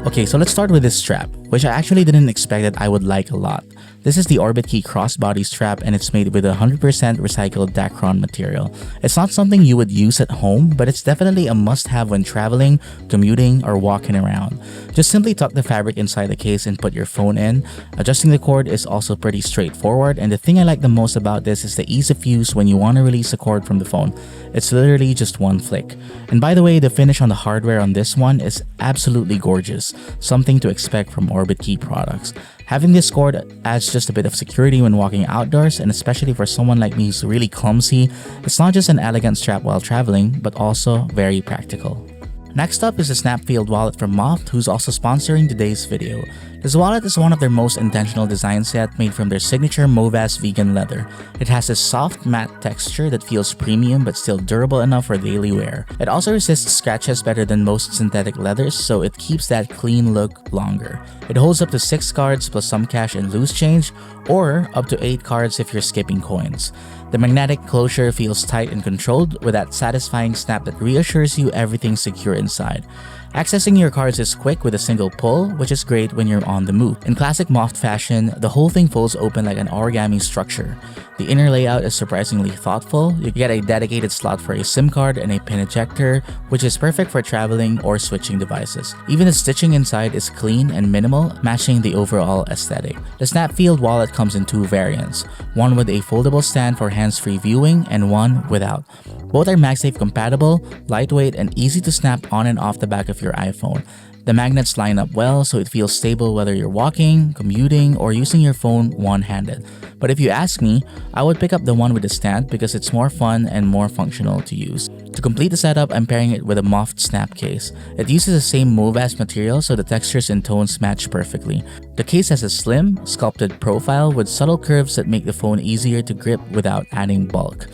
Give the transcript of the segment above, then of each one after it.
Okay, so let's start with this strap, which I actually didn't expect that I would like a lot. This is the ArbitKey crossbody strap and it's made with 100% recycled Dacron material. It's not something you would use at home, but it's definitely a must-have when traveling, commuting, or walking around. Just simply tuck the fabric inside the case and put your phone in. Adjusting the cord is also pretty straightforward, and the thing I like the most about this is the ease of use when you want to release the cord from the phone. It's literally just one flick. And by the way, the finish on the hardware on this one is absolutely gorgeous, something to expect from ArbitKey products. Having this cord adds just a bit of security when walking outdoors, and especially for someone like me who's really clumsy, it's not just an elegant strap while traveling, but also very practical. Next up is the Snapfield wallet from Moft, who's also sponsoring today's video. This wallet is one of their most intentional designs yet, made from their signature Movas vegan leather. It has a soft matte texture that feels premium but still durable enough for daily wear. It also resists scratches better than most synthetic leathers, so it keeps that clean look longer. It holds up to 6 cards plus some cash and loose change, or up to 8 cards if you're skipping coins. The magnetic closure feels tight and controlled with that satisfying snap that reassures you everything's secure inside. Accessing your cards is quick with a single pull, which is great when you're on the move. In classic Moft fashion, the whole thing folds open like an origami structure. The inner layout is surprisingly thoughtful. You get a dedicated slot for a SIM card and a pin ejector, which is perfect for traveling or switching devices. Even the stitching inside is clean and minimal, matching the overall aesthetic. The Snapfield wallet comes in 2 variants, one with a foldable stand for hands-free viewing and one without. Both are MagSafe compatible, lightweight, and easy to snap on and off the back of your iPhone. The magnets line up well so it feels stable whether you're walking, commuting, or using your phone one-handed. But if you ask me, I would pick up the one with the stand because it's more fun and more functional to use. To complete the setup, I'm pairing it with a Moft snap case. It uses the same Movas material so the textures and tones match perfectly. The case has a slim, sculpted profile with subtle curves that make the phone easier to grip without adding bulk.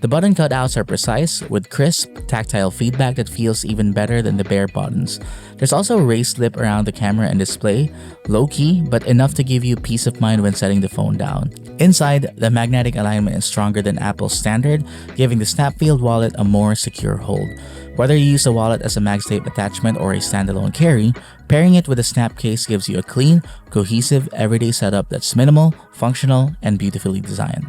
The button cutouts are precise, with crisp, tactile feedback that feels even better than the bare buttons. There's also a raised lip around the camera and display, low-key, but enough to give you peace of mind when setting the phone down. Inside, the magnetic alignment is stronger than Apple's standard, giving the Snapfield wallet a more secure hold. Whether you use the wallet as a MagSafe attachment or a standalone carry, pairing it with a snap case gives you a clean, cohesive, everyday setup that's minimal, functional, and beautifully designed.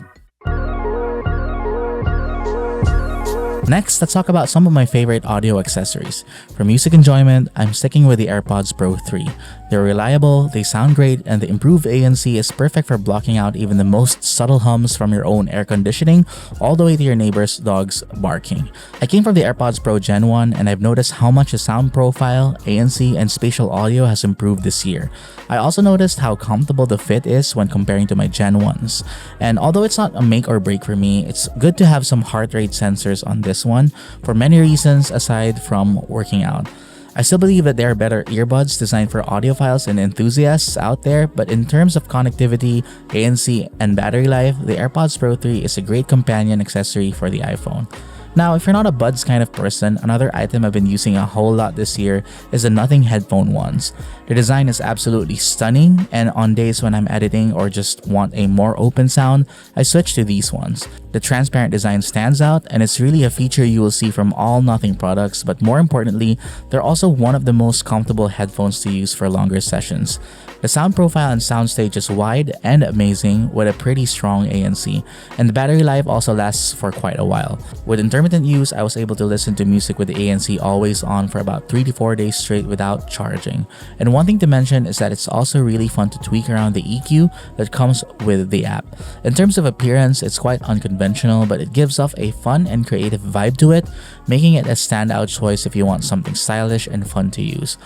Next, let's talk about some of my favorite audio accessories. For music enjoyment, I'm sticking with the AirPods Pro 3. They're reliable, they sound great, and the improved ANC is perfect for blocking out even the most subtle hums from your own air conditioning, all the way to your neighbor's dog's barking. I came from the AirPods Pro Gen 1, and I've noticed how much the sound profile, ANC, and spatial audio has improved this year. I also noticed how comfortable the fit is when comparing to my Gen 1s. And although it's not a make or break for me, it's good to have some heart rate sensors on this one for many reasons aside from working out. I still believe that there are better earbuds designed for audiophiles and enthusiasts out there, but in terms of connectivity, ANC, and battery life, the AirPods Pro 3 is a great companion accessory for the iPhone. Now, if you're not a buds kind of person, another item I've been using a whole lot this year is the Nothing headphone ones. The design is absolutely stunning, and on days when I'm editing or just want a more open sound, I switch to these ones. The transparent design stands out, and it's really a feature you will see from all Nothing products, but more importantly, they're also one of the most comfortable headphones to use for longer sessions. The sound profile and soundstage is wide and amazing with a pretty strong ANC, and the battery life also lasts for quite a while. With intermittent use, I was able to listen to music with the ANC always on for about 3 to 4 days straight without charging. And one thing to mention is that it's also really fun to tweak around the EQ that comes with the app. In terms of appearance, it's quite unconventional, but it gives off a fun and creative vibe to it, making it a standout choice if you want something stylish and fun to use.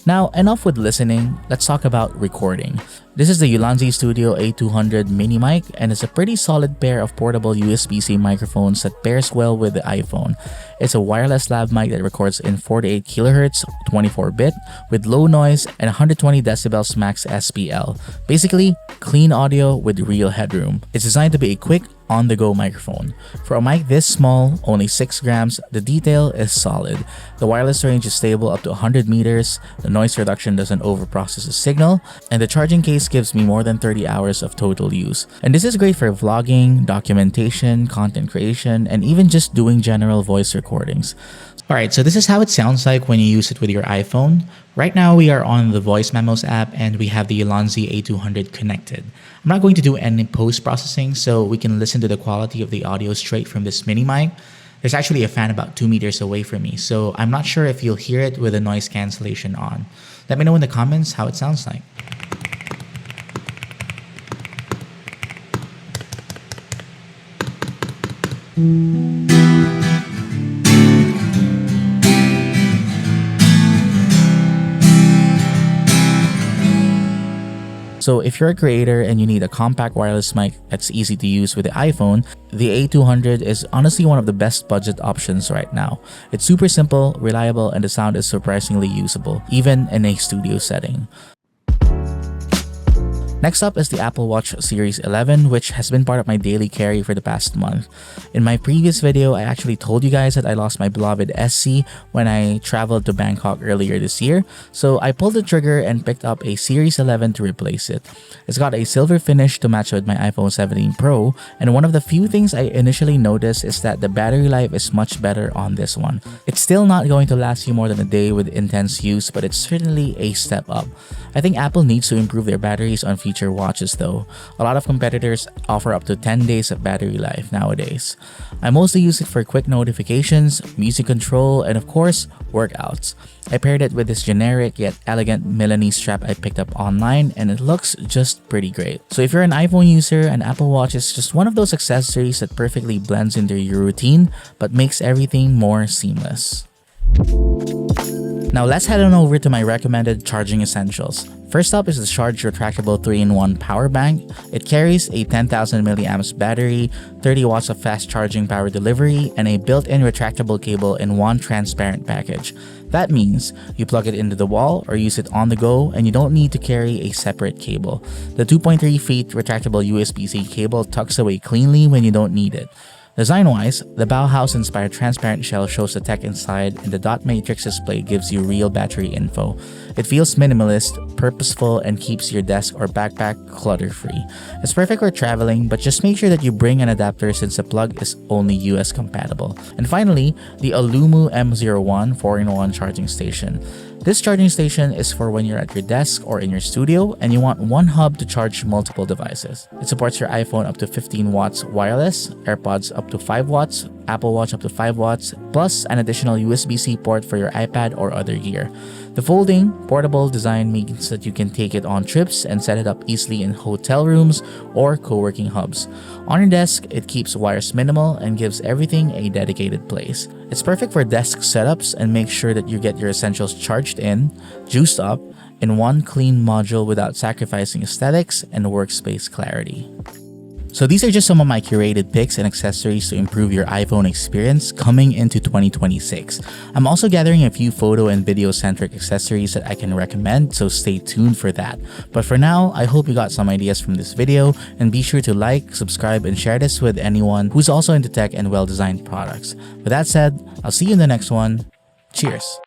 Now, enough with listening, let's talk about recording. This is the Ulanzi Studio A200 mini mic, and it's a pretty solid pair of portable USB-C microphones that pairs well with the iPhone. It's a wireless lav mic that records in 48 kHz, 24-bit, with low noise and 120 decibels max SPL. Basically, clean audio with real headroom. It's designed to be a quick, on-the-go microphone. For a mic this small, only 6 grams, the detail is solid. The wireless range is stable up to 100 meters, the noise reduction doesn't overprocess the signal, and the charging case gives me more than 30 hours of total use. And this is great for vlogging, documentation, content creation, and even just doing general voice recordings. Alright, so this is how it sounds like when you use it with your iPhone. Right now we are on the Voice Memos app and we have the Ulanzi A200 connected. I'm not going to do any post-processing, so we can listen to the quality of the audio straight from this mini mic. There's actually a fan about 2 meters away from me, so I'm not sure if you'll hear it with the noise cancellation on. Let me know in the comments how it sounds like. So if you're a creator and you need a compact wireless mic that's easy to use with the iPhone, the A200 is honestly one of the best budget options right now. It's super simple, reliable, and the sound is surprisingly usable, even in a studio setting. Next up is the Apple Watch Series 11, which has been part of my daily carry for the past month. In my previous video, I actually told you guys that I lost my beloved SC when I traveled to Bangkok earlier this year, so I pulled the trigger and picked up a Series 11 to replace it. It's got a silver finish to match with my iPhone 17 Pro, and one of the few things I initially noticed is that the battery life is much better on this one. It's still not going to last you more than a day with intense use, but it's certainly a step up. I think Apple needs to improve their batteries on future watches though. A lot of competitors offer up to 10 days of battery life nowadays. I mostly use it for quick notifications, music control, and of course, workouts. I paired it with this generic yet elegant Milanese strap I picked up online, and it looks just pretty great. So if you're an iPhone user, an Apple Watch is just one of those accessories that perfectly blends into your routine but makes everything more seamless. Now let's head on over to my recommended charging essentials. First up is the Sharge retractable 3-in-1 power bank. It carries a 10,000 mAh battery, 30 watts of fast charging power delivery, and a built-in retractable cable in one transparent package. That means you plug it into the wall or use it on the go and you don't need to carry a separate cable. The 2.3 feet retractable USB-C cable tucks away cleanly when you don't need it. Design-wise, the Bauhaus-inspired transparent shell shows the tech inside, and the dot matrix display gives you real battery info. It feels minimalist, purposeful, and keeps your desk or backpack clutter-free. It's perfect for traveling, but just make sure that you bring an adapter since the plug is only US compatible. And finally, the Alumu M01 4-in-1 charging station. This charging station is for when you're at your desk or in your studio and you want one hub to charge multiple devices. It supports your iPhone up to 15 watts wireless, AirPods up to 5 watts, Apple Watch up to 5 watts, plus an additional USB-C port for your iPad or other gear. The folding, portable design means that you can take it on trips and set it up easily in hotel rooms or co-working hubs. On your desk, it keeps wires minimal and gives everything a dedicated place. It's perfect for desk setups and makes sure that you get your essentials charged in, juiced up, in one clean module without sacrificing aesthetics and workspace clarity. So these are just some of my curated picks and accessories to improve your iPhone experience coming into 2026. I'm also gathering a few photo and video centric accessories that I can recommend, so stay tuned for that. But for now, I hope you got some ideas from this video, and be sure to like, subscribe, and share this with anyone who's also into tech and well-designed products. With that said, I'll see you in the next one. Cheers!